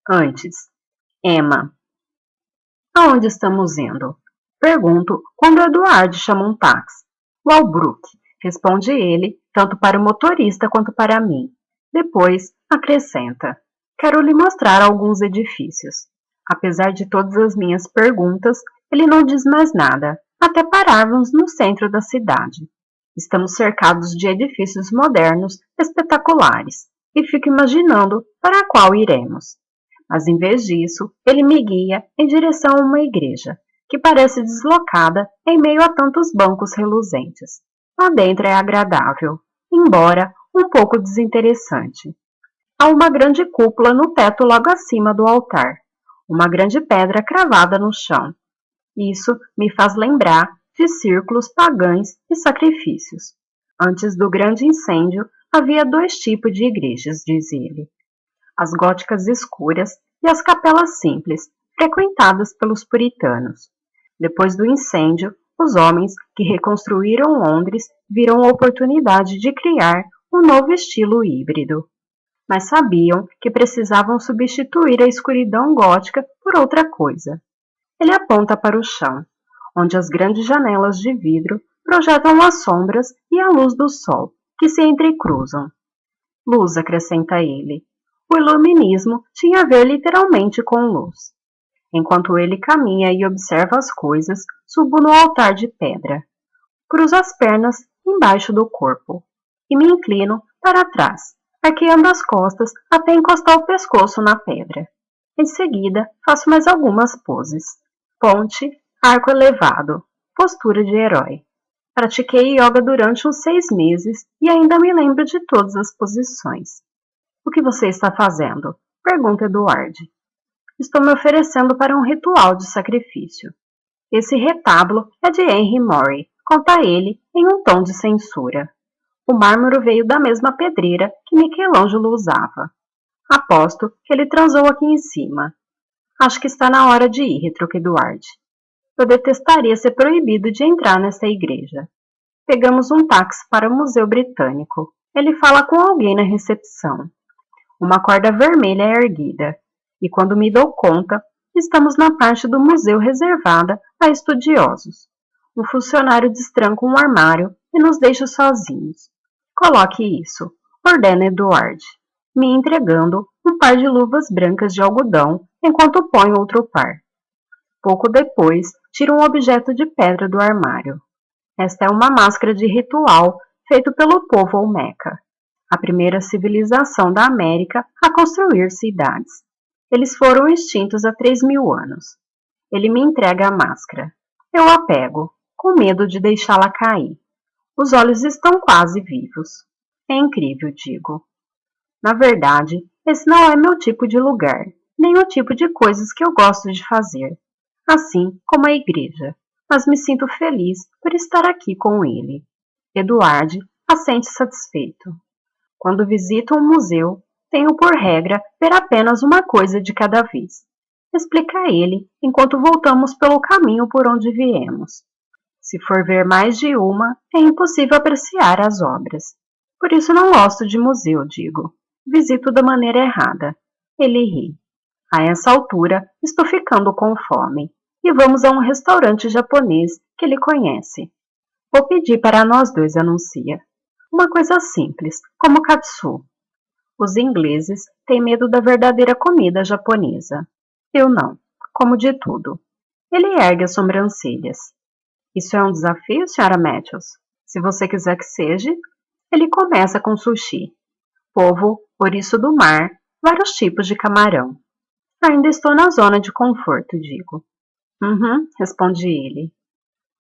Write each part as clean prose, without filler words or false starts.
Antes, Emma. Aonde estamos indo? Pergunto quando Eduardo chama um táxi. Walbrook, responde ele, tanto para o motorista quanto para mim. Depois, acrescenta. Quero lhe mostrar alguns edifícios. Apesar de todas as minhas perguntas, ele não diz mais nada, até pararmos no centro da cidade. Estamos cercados de edifícios modernos, espetaculares, e fico imaginando para qual iremos. Mas em vez disso, ele me guia em direção a uma igreja, que parece deslocada em meio a tantos bancos reluzentes. Lá dentro é agradável, embora um pouco desinteressante. Há uma grande cúpula no teto logo acima do altar, uma grande pedra cravada no chão. Isso me faz lembrar de círculos pagãos e sacrifícios. Antes do grande incêndio, havia dois tipos de igrejas, diz ele. As góticas escuras e as capelas simples, frequentadas pelos puritanos. Depois do incêndio, os homens que reconstruíram Londres viram a oportunidade de criar um novo estilo híbrido. Mas sabiam que precisavam substituir a escuridão gótica por outra coisa. Ele aponta para o chão, onde as grandes janelas de vidro projetam as sombras e a luz do sol, que se entrecruzam. Luz, acrescenta ele. O iluminismo tinha a ver literalmente com luz. Enquanto ele caminha e observa as coisas, subo no altar de pedra. Cruzo as pernas embaixo do corpo e me inclino para trás, arqueando as costas até encostar o pescoço na pedra. Em seguida, faço mais algumas poses. Ponte, arco elevado, postura de herói. Pratiquei yoga durante uns 6 meses e ainda me lembro de todas as posições. O que você está fazendo? Pergunta Eduardo. Estou me oferecendo para um ritual de sacrifício. Esse retábulo é de Henry Moray, conta ele em um tom de censura. O mármore veio da mesma pedreira que Michelangelo usava. Aposto que ele transou aqui em cima. Acho que está na hora de ir, retruca Eduardo. Eu detestaria ser proibido de entrar nessa igreja. Pegamos um táxi para o Museu Britânico. Ele fala com alguém na recepção. Uma corda vermelha é erguida, e quando me dou conta, estamos na parte do museu reservada a estudiosos. Um funcionário destranca um armário e nos deixa sozinhos. Coloque isso, ordena Eduardo, me entregando um par de luvas brancas de algodão enquanto põe outro par. Pouco depois, tiro um objeto de pedra do armário. Esta é uma máscara de ritual feito pelo povo Olmeca, a primeira civilização da América a construir cidades. Eles foram extintos há 3.000 anos. Ele me entrega a máscara. Eu a pego, com medo de deixá-la cair. Os olhos estão quase vivos. É incrível, digo. Na verdade, esse não é meu tipo de lugar, nem o tipo de coisas que eu gosto de fazer. Assim como a igreja, mas me sinto feliz por estar aqui com ele. Eduardo assente satisfeito. Quando visito um museu, tenho por regra ver apenas uma coisa de cada vez. Explica ele enquanto voltamos pelo caminho por onde viemos. Se for ver mais de uma, é impossível apreciar as obras. Por isso não gosto de museu, digo. Visito da maneira errada. Ele ri. A essa altura, estou ficando com fome. E vamos a um restaurante japonês que ele conhece. Vou pedir para nós dois, anuncia. Uma coisa simples, como katsu. Os ingleses têm medo da verdadeira comida japonesa. Eu não. Como de tudo. Ele ergue as sobrancelhas. Isso é um desafio, Sra. Matthews? Se você quiser que seja. Ele começa com sushi. Polvo, ouriço do mar, vários tipos de camarão. Ainda estou na zona de conforto, digo. Responde ele.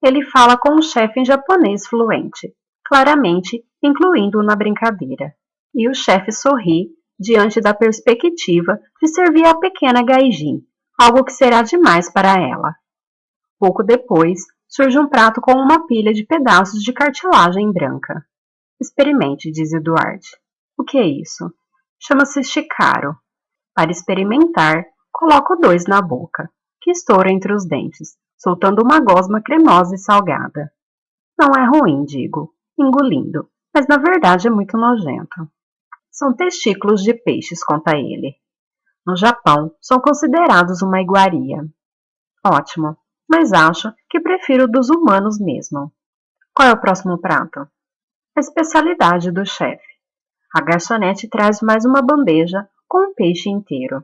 Ele fala com um chefe em japonês fluente, claramente incluindo-o na brincadeira. E o chefe sorri diante da perspectiva de servir a pequena Gaijin, algo que será demais para ela. Pouco depois, surge um prato com uma pilha de pedaços de cartilagem branca. Experimente, diz Eduardo. O que é isso? Chama-se shikaro. Para experimentar, coloco 2 na boca, que estoura entre os dentes, soltando uma gosma cremosa e salgada. Não é ruim, digo, engolindo, mas na verdade é muito nojento. São testículos de peixes, conta ele. No Japão, são considerados uma iguaria. Ótimo, mas acho que prefiro dos humanos mesmo. Qual é o próximo prato? A especialidade do chefe. A garçonete traz mais uma bandeja com um peixe inteiro.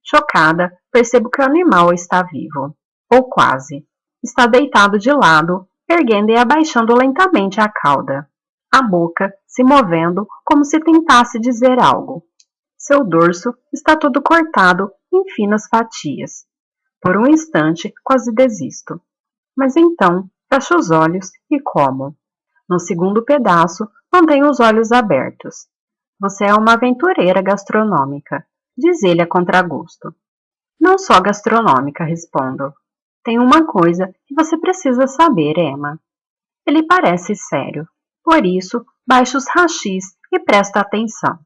Chocada, percebo que o animal está vivo. Ou quase. Está deitado de lado, erguendo e abaixando lentamente a cauda. A boca se movendo como se tentasse dizer algo. Seu dorso está todo cortado em finas fatias. Por um instante, quase desisto. Mas então, fecho os olhos e como. No segundo pedaço, mantenho os olhos abertos. Você é uma aventureira gastronômica, diz ele a contragosto. Não só gastronômica, respondo. Tem uma coisa que você precisa saber, Emma. Ele parece sério. Por isso, baixo os rachis e presta atenção.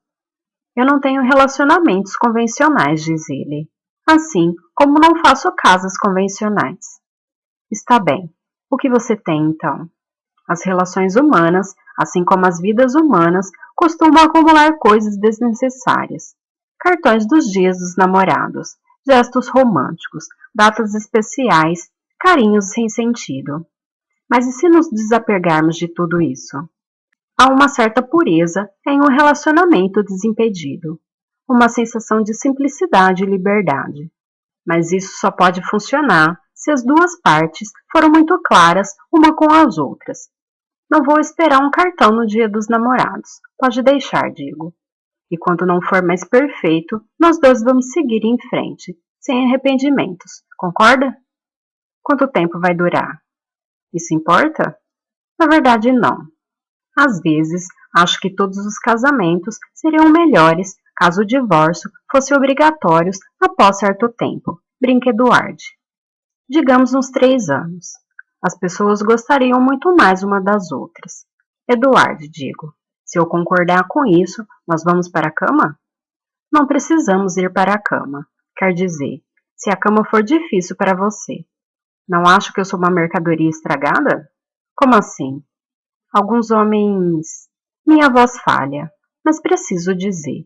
Eu não tenho relacionamentos convencionais, diz ele. Assim como não faço casas convencionais. Está bem. O que você tem, então? As relações humanas, assim como as vidas humanas, costumam acumular coisas desnecessárias. Cartões dos dias dos namorados, gestos românticos, datas especiais, carinhos sem sentido. Mas e se nos desapegarmos de tudo isso? Há uma certa pureza em um relacionamento desimpedido, uma sensação de simplicidade e liberdade. Mas isso só pode funcionar se as duas partes foram muito claras uma com as outras. Não vou esperar um cartão no dia dos namorados. Pode deixar, digo. E quando não for mais perfeito, nós dois vamos seguir em frente, sem arrependimentos. Concorda? Quanto tempo vai durar? Isso importa? Na verdade, não. Às vezes, acho que todos os casamentos seriam melhores caso o divórcio fosse obrigatório após certo tempo. Brinca Eduardo. Digamos uns 3 anos. As pessoas gostariam muito mais uma das outras. Eduardo, digo, se eu concordar com isso, nós vamos para a cama? Não precisamos ir para a cama. Quer dizer, se a cama for difícil para você. Não acho que eu sou uma mercadoria estragada? Como assim? Alguns homens... Minha voz falha, mas preciso dizer.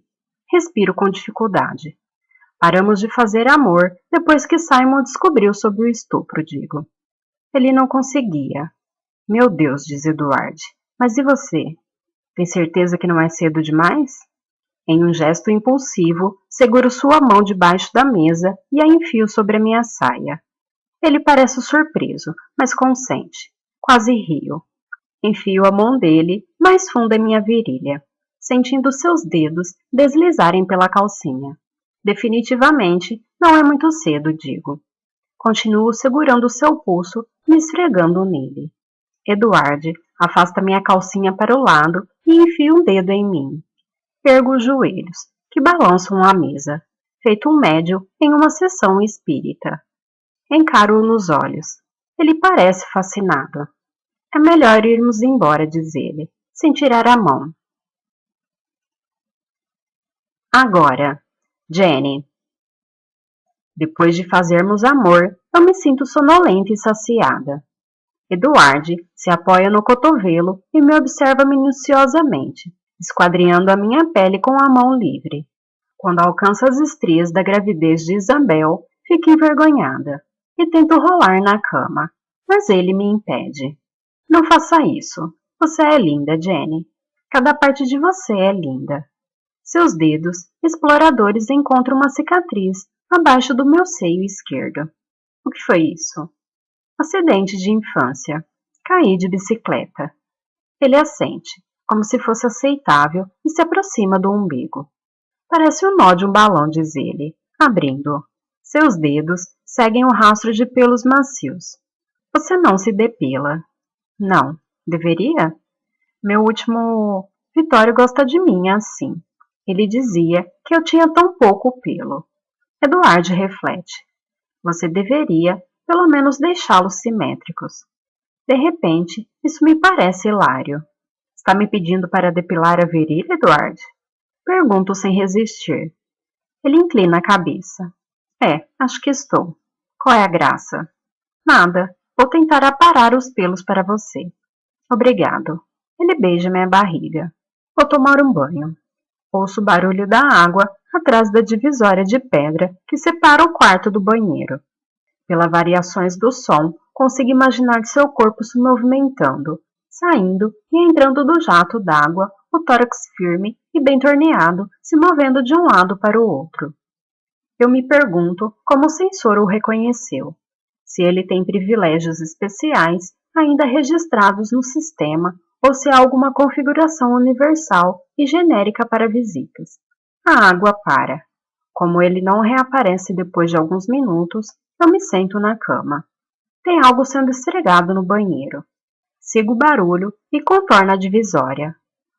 Respiro com dificuldade. Paramos de fazer amor depois que Simon descobriu sobre o estupro, digo. Ele não conseguia. Meu Deus, diz Eduardo. Mas e você? Tem certeza que não é cedo demais? Em um gesto impulsivo, seguro sua mão debaixo da mesa e a enfio sobre a minha saia. Ele parece surpreso, mas consente. Quase rio. Enfio a mão dele mais fundo em minha virilha, sentindo seus dedos deslizarem pela calcinha. Definitivamente, não é muito cedo, digo. Continuo segurando seu pulso, me esfregando nele. Eduardo afasta minha calcinha para o lado e enfia um dedo em mim. Ergo os joelhos, que balançam a mesa, feito um médio em uma sessão espírita. Encaro-o nos olhos. Ele parece fascinado. É melhor irmos embora, diz ele, sem tirar a mão. Agora, Jenny. Depois de fazermos amor, eu me sinto sonolenta e saciada. Eduardo se apoia no cotovelo e me observa minuciosamente, esquadrinhando a minha pele com a mão livre. Quando alcança as estrias da gravidez de Isabel, fico envergonhada e tento rolar na cama, mas ele me impede. Não faça isso. Você é linda, Jenny. Cada parte de você é linda. Seus dedos, exploradores, encontram uma cicatriz abaixo do meu seio esquerdo. O que foi isso? Acidente de infância. Caí de bicicleta. Ele assente, como se fosse aceitável, e se aproxima do umbigo. Parece o nó de um balão, diz ele, abrindo-o. Seus dedos seguem o rastro de pelos macios. Você não se depila. Não. Deveria? Meu último Vitório gosta de mim assim. Ele dizia que eu tinha tão pouco pelo. Eduardo reflete. Você deveria, pelo menos, deixá-los simétricos. De repente, isso me parece hilário. Está me pedindo para depilar a virilha, Eduardo? Pergunto sem resistir. Ele inclina a cabeça. Acho que estou. Qual é a graça? Nada. Vou tentar aparar os pelos para você. Obrigado. Ele beija minha barriga. Vou tomar um banho. Ouço o barulho da água atrás da divisória de pedra que separa o quarto do banheiro. Pelas variações do som, consigo imaginar seu corpo se movimentando, saindo e entrando do jato d'água, o tórax firme e bem torneado, se movendo de um lado para o outro. Eu me pergunto como o sensor o reconheceu, se ele tem privilégios especiais ainda registrados no sistema ou se há alguma configuração universal e genérica para visitas. A água para. Como ele não reaparece depois de alguns minutos, eu me sento na cama. Tem algo sendo esfregado no banheiro. Sigo o barulho e contorno a divisória.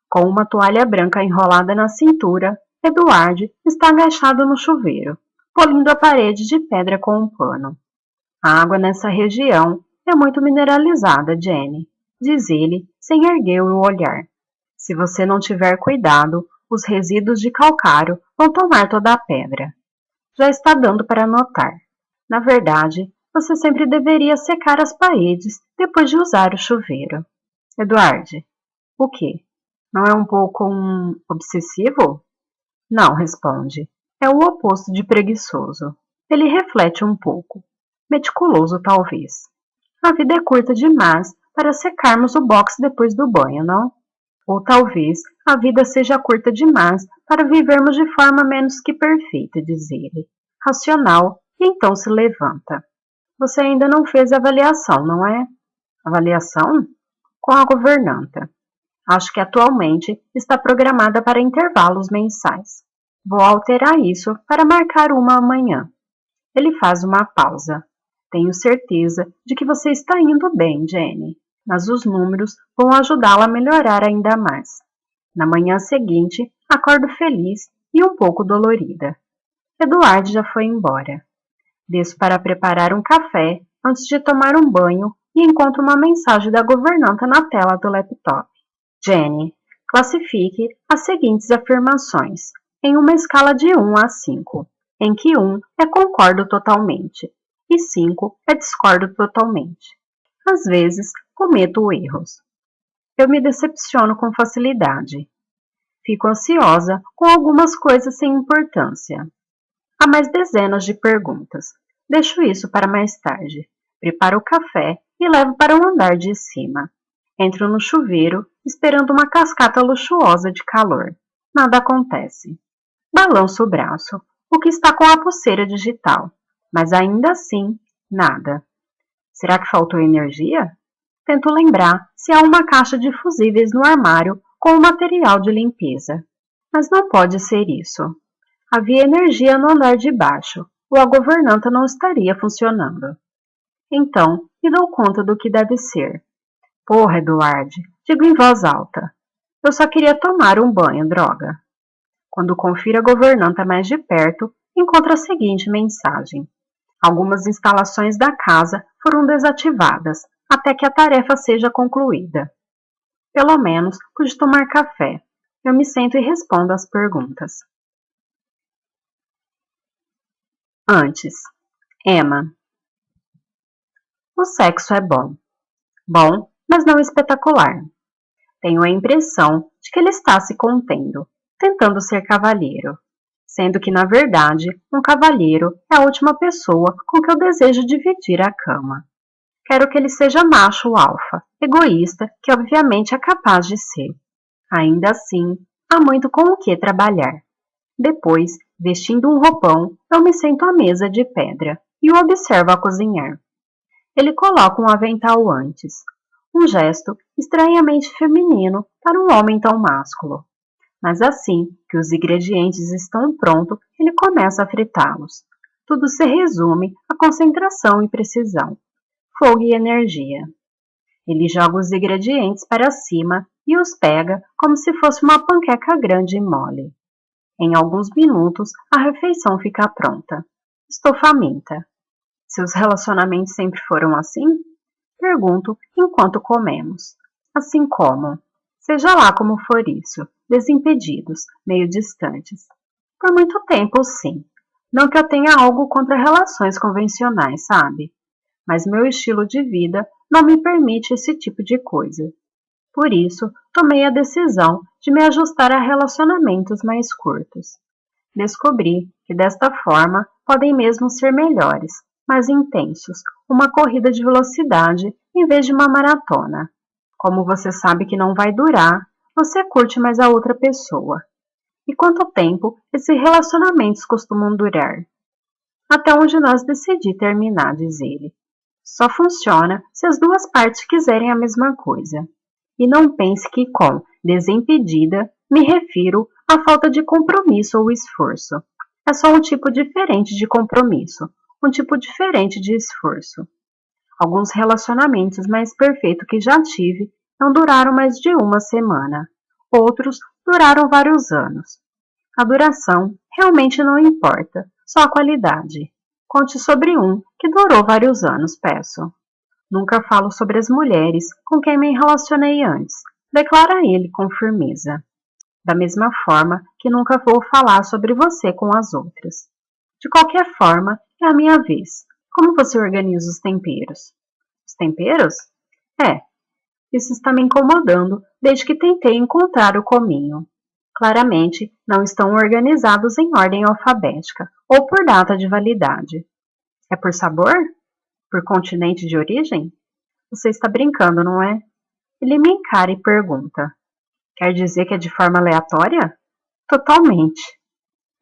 Com uma toalha branca enrolada na cintura, Eduardo está agachado no chuveiro, polindo a parede de pedra com um pano. A água nessa região é muito mineralizada, Jenny, diz ele, sem erguer o olhar. Se você não tiver cuidado, os resíduos de calcário vão tomar toda a pedra. Já está dando para notar. Na verdade, você sempre deveria secar as paredes depois de usar o chuveiro. Eduardo, o quê? Não é um pouco obsessivo? Não, responde. É o oposto de preguiçoso. Ele reflete um pouco. Meticuloso, talvez. A vida é curta demais para secarmos o box depois do banho, não? Ou talvez a vida seja curta demais para vivermos de forma menos que perfeita, diz ele. Racional, e então se levanta. Você ainda não fez a avaliação, não é? Avaliação? Com a governanta. Acho que atualmente está programada para intervalos mensais. Vou alterar isso para marcar uma amanhã. Ele faz uma pausa. Tenho certeza de que você está indo bem, Jenny, mas os números vão ajudá-la a melhorar ainda mais. Na manhã seguinte, acordo feliz e um pouco dolorida. Eduardo já foi embora. Desço para preparar um café antes de tomar um banho e encontro uma mensagem da governanta na tela do laptop. Jenny, classifique as seguintes afirmações em uma escala de 1 a 5, em que 1 é concordo totalmente e 5 é discordo totalmente. Às vezes, cometo erros. Eu me decepciono com facilidade. Fico ansiosa com algumas coisas sem importância. Há mais dezenas de perguntas. Deixo isso para mais tarde. Preparo o café e levo para o andar de cima. Entro no chuveiro, esperando uma cascata luxuosa de calor. Nada acontece. Balanço o braço, o que está com a pulseira digital. Mas ainda assim, nada. Será que faltou energia? Tento lembrar se há uma caixa de fusíveis no armário com o material de limpeza. Mas não pode ser isso. Havia energia no andar de baixo, ou a governanta não estaria funcionando. Então, me dou conta do que deve ser. Porra, Eduardo, digo em voz alta. Eu só queria tomar um banho, droga. Quando confiro a governanta mais de perto, encontro a seguinte mensagem. Algumas instalações da casa foram desativadas até que a tarefa seja concluída. Pelo menos pude tomar café. Eu me sento e respondo às perguntas. Antes, Emma. O sexo é bom. Bom, mas não espetacular. Tenho a impressão de que ele está se contendo, tentando ser cavalheiro, sendo que, na verdade, um cavalheiro é a última pessoa com que eu desejo dividir a cama. Quero que ele seja macho alfa, egoísta, que obviamente é capaz de ser. Ainda assim, há muito com o que trabalhar. Depois, vestindo um roupão, eu me sento à mesa de pedra e o observo a cozinhar. Ele coloca um avental antes, um gesto estranhamente feminino para um homem tão másculo. Mas assim que os ingredientes estão prontos, ele começa a fritá-los. Tudo se resume a concentração e precisão, fogo e energia. Ele joga os ingredientes para cima e os pega como se fosse uma panqueca grande e mole. Em alguns minutos, a refeição fica pronta. Estou faminta. Seus relacionamentos sempre foram assim? Pergunto enquanto comemos. Assim como, seja lá como for isso, desimpedidos, meio distantes. Por muito tempo, sim. Não que eu tenha algo contra relações convencionais, sabe? Mas meu estilo de vida não me permite esse tipo de coisa. Por isso, tomei a decisão de me ajustar a relacionamentos mais curtos. Descobri que desta forma podem mesmo ser melhores, mais intensos, uma corrida de velocidade em vez de uma maratona. Como você sabe que não vai durar, você curte mais a outra pessoa. E quanto tempo esses relacionamentos costumam durar? Até onde nós decidimos terminar, diz ele. Só funciona se as duas partes quiserem a mesma coisa. E não pense que com desimpedida me refiro à falta de compromisso ou esforço. É só um tipo diferente de compromisso, um tipo diferente de esforço. Alguns relacionamentos mais perfeitos que já tive não duraram mais de uma semana. Outros duraram vários anos. A duração realmente não importa, só a qualidade. Conte sobre um que durou vários anos, peço. Nunca falo sobre as mulheres com quem me relacionei antes, declara ele com firmeza. Da mesma forma que nunca vou falar sobre você com as outras. De qualquer forma, é a minha vez. Como você organiza os temperos? Os temperos? É, isso está me incomodando desde que tentei encontrar o cominho. Claramente, não estão organizados em ordem alfabética ou por data de validade. É por sabor? Por continente de origem? Você está brincando, não é? Ele me encara e pergunta. Quer dizer que é de forma aleatória? Totalmente.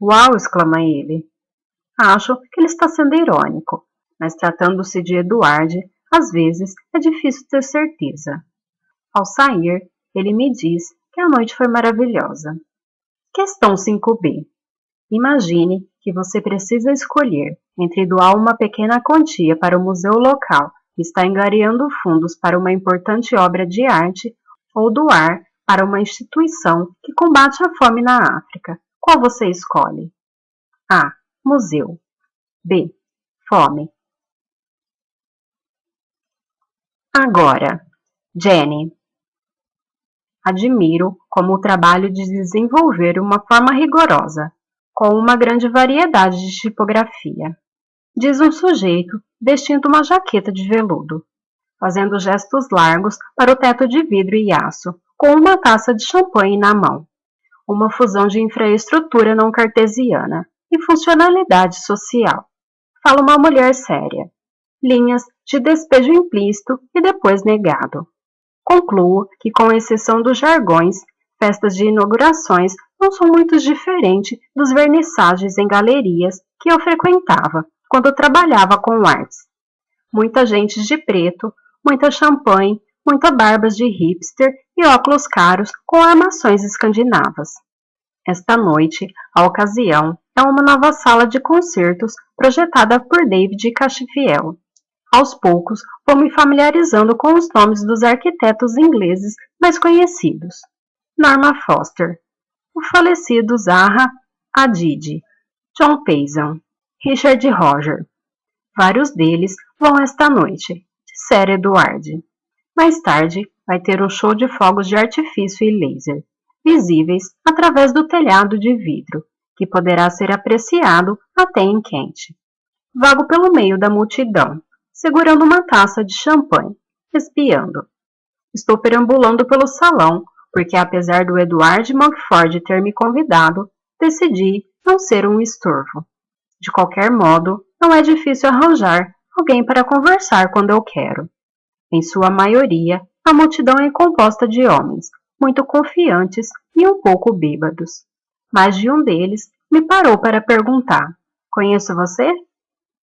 Uau! Exclama ele. Acho que ele está sendo irônico, mas tratando-se de Eduarde, às vezes é difícil ter certeza. Ao sair, ele me diz que a noite foi maravilhosa. Questão 5b. Imagine que você precisa escolher entre doar uma pequena quantia para o museu local que está angariando fundos para uma importante obra de arte ou doar para uma instituição que combate a fome na África. Qual você escolhe? A. Museu. B. Fome. Agora, Jenny. Admiro como o trabalho de desenvolver uma forma rigorosa, com uma grande variedade de tipografia, diz um sujeito vestindo uma jaqueta de veludo, fazendo gestos largos para o teto de vidro e aço, com uma taça de champanhe na mão. Uma fusão de infraestrutura não cartesiana e funcionalidade social. Fala uma mulher séria. Linhas de despejo implícito e depois negado. Concluo que, com exceção dos jargões, festas de inaugurações não são muito diferentes dos vernissagens em galerias que eu frequentava quando trabalhava com artes. Muita gente de preto, muita champanhe, muita barbas de hipster e óculos caros com armações escandinavas. Esta noite, a ocasião é uma nova sala de concertos projetada por David Castifiel. Aos poucos, vou me familiarizando com os nomes dos arquitetos ingleses mais conhecidos. Norma Foster, o falecido Zaha Hadid, John Payson, Richard Roger. Vários deles vão esta noite, dissera Eduarde. Mais tarde, vai ter um show de fogos de artifício e laser, visíveis através do telhado de vidro, que poderá ser apreciado até em Kent. Vago pelo meio da multidão, segurando uma taça de champanhe, espiando. Estou perambulando pelo salão, porque apesar do Edward Monkford ter me convidado, decidi não ser um estorvo. De qualquer modo, não é difícil arranjar alguém para conversar quando eu quero. Em sua maioria, a multidão é composta de homens, muito confiantes e um pouco bêbados. Mais de um deles me parou para perguntar: conheço você?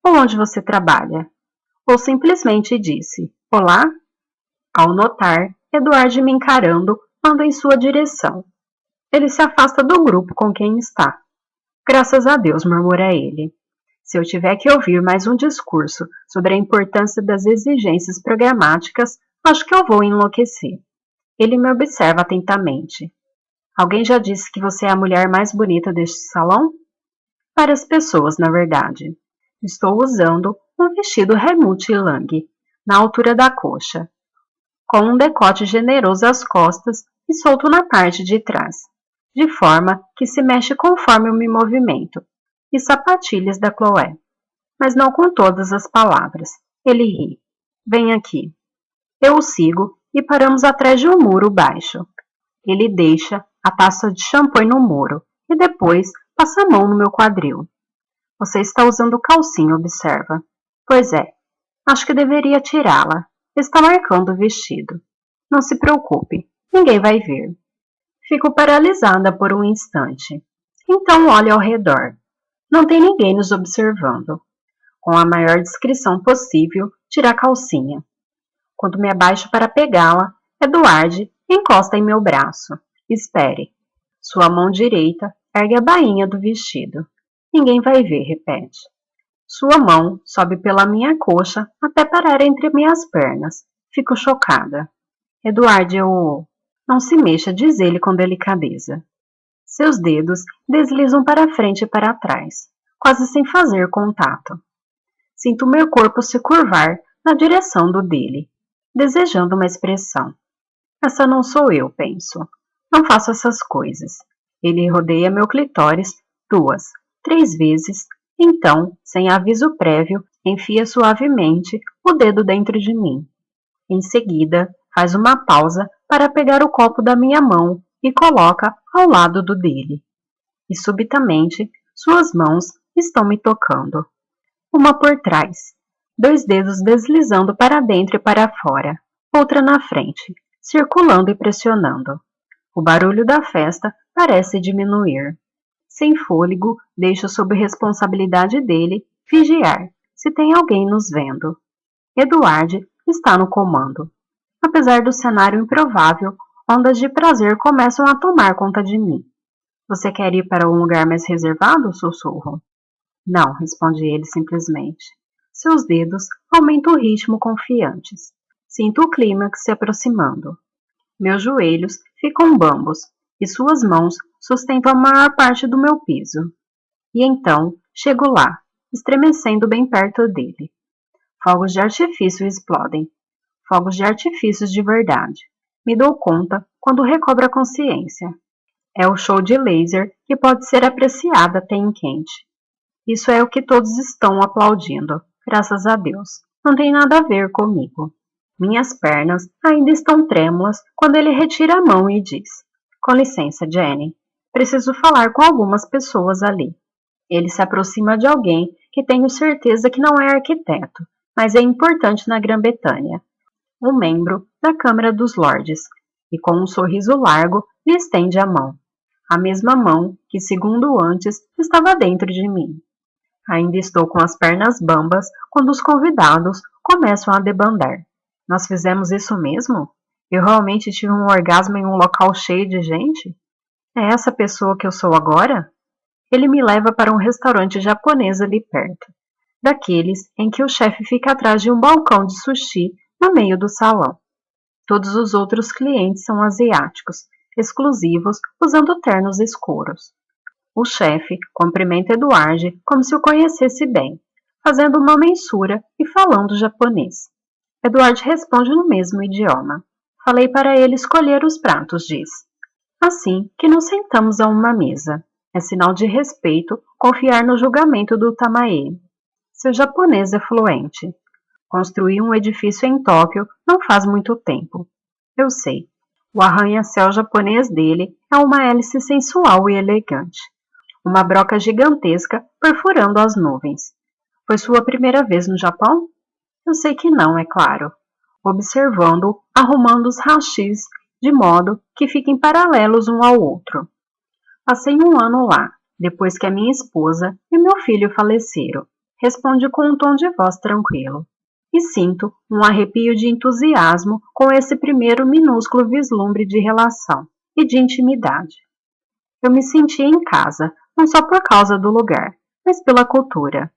Ou onde você trabalha? Ou simplesmente disse: olá? Ao notar Eduardo me encarando, ando em sua direção. Ele se afasta do grupo com quem está. Graças a Deus, murmura ele. Se eu tiver que ouvir mais um discurso sobre a importância das exigências programáticas, acho que eu vou enlouquecer. Ele me observa atentamente. Alguém já disse que você é a mulher mais bonita deste salão? Várias pessoas, na verdade. Estou usando um vestido Helmut Lang, na altura da coxa, com um decote generoso às costas e solto na parte de trás, de forma que se mexe conforme eu me movimento, e sapatilhas da Chloé. Mas não com todas as palavras. Ele ri. Vem aqui. Eu o sigo e paramos atrás de um muro baixo. Ele deixa a taça de champanhe no muro e depois passa a mão no meu quadril. Você está usando calcinha, observa. Pois é, acho que deveria tirá-la. Está marcando o vestido. Não se preocupe, ninguém vai ver. Fico paralisada por um instante. Então olho ao redor. Não tem ninguém nos observando. Com a maior discrição possível, tiro a calcinha. Quando me abaixo para pegá-la, Eduardo encosta em meu braço. Espere. Sua mão direita ergue a bainha do vestido. Ninguém vai ver, repete. Sua mão sobe pela minha coxa até parar entre minhas pernas. Fico chocada. Eduardo, eu... Não se mexa, diz ele com delicadeza. Seus dedos deslizam para frente e para trás, quase sem fazer contato. Sinto meu corpo se curvar na direção do dele, desejando uma expressão. Essa não sou eu, penso. Não faço essas coisas. Ele rodeia meu clitóris 2, 3 vezes, então, sem aviso prévio, enfia suavemente o dedo dentro de mim. Em seguida, faz uma pausa para pegar o copo da minha mão e coloca ao lado do dele. E subitamente, suas mãos estão me tocando. Uma por trás, 2 dedos deslizando para dentro e para fora, outra na frente, circulando e pressionando. O barulho da festa parece diminuir. Sem fôlego, deixo sob responsabilidade dele vigiar se tem alguém nos vendo. Eduardo está no comando. Apesar do cenário improvável, ondas de prazer começam a tomar conta de mim. Você quer ir para um lugar mais reservado? Sussurro. Não, responde ele simplesmente. Seus dedos aumentam o ritmo confiantes. Sinto o clímax se aproximando. Meus joelhos ficam bambos e suas mãos sustentam a maior parte do meu piso. E então, chego lá, estremecendo bem perto dele. Fogos de artifício explodem. Fogos de artifícios de verdade. Me dou conta quando recobro a consciência. É o show de laser que pode ser apreciado até em quente. Isso é o que todos estão aplaudindo, graças a Deus. Não tem nada a ver comigo. Minhas pernas ainda estão trêmulas quando ele retira a mão e diz: Com licença, Jenny. Preciso falar com algumas pessoas ali. Ele se aproxima de alguém que tenho certeza que não é arquiteto, mas é importante na Grã-Bretanha. Um membro da Câmara dos Lordes, e com um sorriso largo lhe estende a mão. A mesma mão que, segundo antes, estava dentro de mim. Ainda estou com as pernas bambas quando os convidados começam a debandar. Nós fizemos isso mesmo? Eu realmente tive um orgasmo em um local cheio de gente? É essa pessoa que eu sou agora? Ele me leva para um restaurante japonês ali perto, daqueles em que o chefe fica atrás de um balcão de sushi no meio do salão. Todos os outros clientes são asiáticos, exclusivos, usando ternos escuros. O chefe cumprimenta Eduardo como se o conhecesse bem, fazendo uma mensura e falando japonês. Eduardo responde no mesmo idioma. Falei para ele escolher os pratos, diz. Assim que nos sentamos a uma mesa. É sinal de respeito confiar no julgamento do Tamae. Seu japonês é fluente. Construí um edifício em Tóquio não faz muito tempo. Eu sei. O arranha-céu japonês dele é uma hélice sensual e elegante. Uma broca gigantesca perfurando as nuvens. Foi sua primeira vez no Japão? Eu sei que não, é claro. Observando-o arrumando os hashis de modo que fiquem paralelos um ao outro. Passei um ano lá, depois que a minha esposa e meu filho faleceram. Responde com um tom de voz tranquilo. E sinto um arrepio de entusiasmo com esse primeiro minúsculo vislumbre de relação e de intimidade. Eu me senti em casa, não só por causa do lugar, mas pela cultura.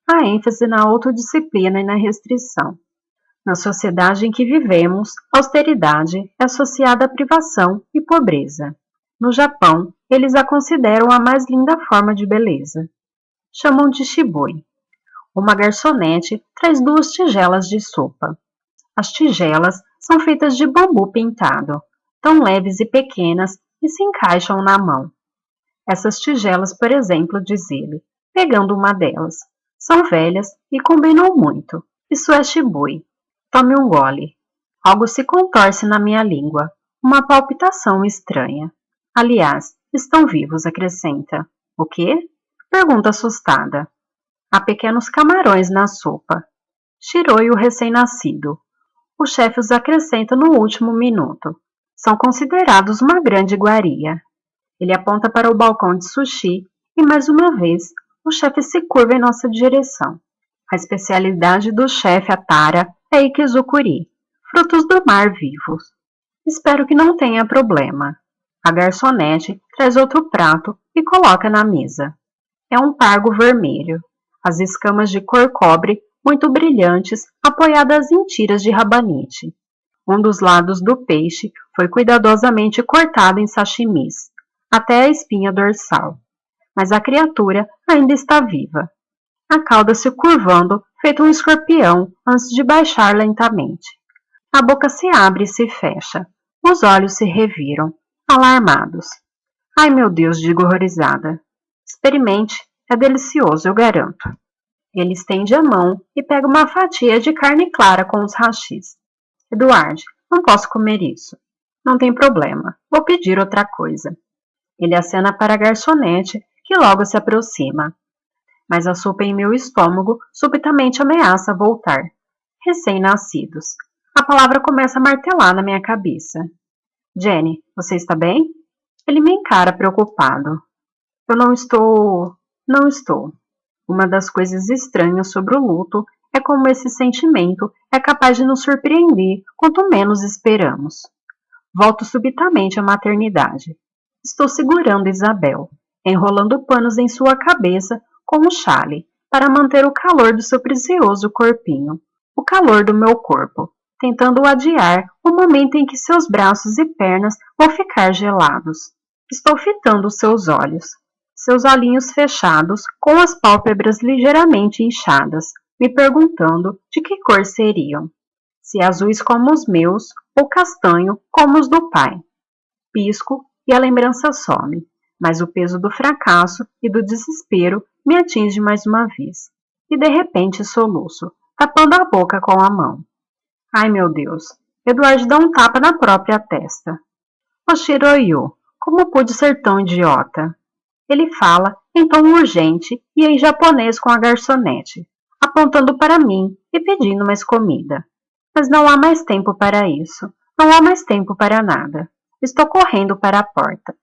A ênfase na autodisciplina e na restrição. Na sociedade em que vivemos, austeridade é associada à privação e pobreza. No Japão, eles a consideram a mais linda forma de beleza. Chamam de shibui. Uma garçonete traz 2 tigelas de sopa. As tigelas são feitas de bambu pintado, tão leves e pequenas que se encaixam na mão. Essas tigelas, por exemplo, diz ele, pegando uma delas, são velhas e combinam muito. Isso é shibui. Tome um gole. Algo se contorce na minha língua, uma palpitação estranha. Aliás, estão vivos, acrescenta. O quê? Pergunta assustada. Há pequenos camarões na sopa. Shiroi o recém-nascido. O chefe os acrescenta no último minuto. São considerados uma grande iguaria. Ele aponta para o balcão de sushi e, mais uma vez, o chefe se curva em nossa direção. A especialidade do chefe Atara é ikizukuri, frutos do mar vivos. Espero que não tenha problema. A garçonete traz outro prato e coloca na mesa. É um pargo vermelho. As escamas de cor cobre, muito brilhantes, apoiadas em tiras de rabanete. Um dos lados do peixe foi cuidadosamente cortado em sashimis, até a espinha dorsal. Mas a criatura ainda está viva. A cauda se curvando, feito um escorpião, antes de baixar lentamente. A boca se abre e se fecha. Os olhos se reviram, alarmados. Ai, meu Deus, digo horrorizada. Experimente, é delicioso, eu garanto. Ele estende a mão e pega uma fatia de carne clara com os hashis. Eduardo, não posso comer isso. Não tem problema, vou pedir outra coisa. Ele acena para a garçonete, que logo se aproxima. Mas a sopa em meu estômago subitamente ameaça voltar. Recém-nascidos. A palavra começa a martelar na minha cabeça. Jenny, você está bem? Ele me encara preocupado. Eu não estou... Não estou. Uma das coisas estranhas sobre o luto é como esse sentimento é capaz de nos surpreender quanto menos esperamos. Volto subitamente à maternidade. Estou segurando Isabel, enrolando panos em sua cabeça com um chale para manter o calor do seu precioso corpinho, o calor do meu corpo, tentando adiar o momento em que seus braços e pernas vão ficar gelados. Estou fitando seus olhos, seus olhinhos fechados com as pálpebras ligeiramente inchadas, me perguntando de que cor seriam, se azuis como os meus ou castanho como os do pai. Pisco e a lembrança some, mas o peso do fracasso e do desespero me atinge mais uma vez, e de repente soluço, tapando a boca com a mão. Ai, meu Deus! Eduardo dá um tapa na própria testa. O Shiroyu, como pude ser tão idiota? Ele fala em tom urgente e em japonês com a garçonete, apontando para mim e pedindo mais comida. Mas não há mais tempo para isso. Não há mais tempo para nada. Estou correndo para a porta.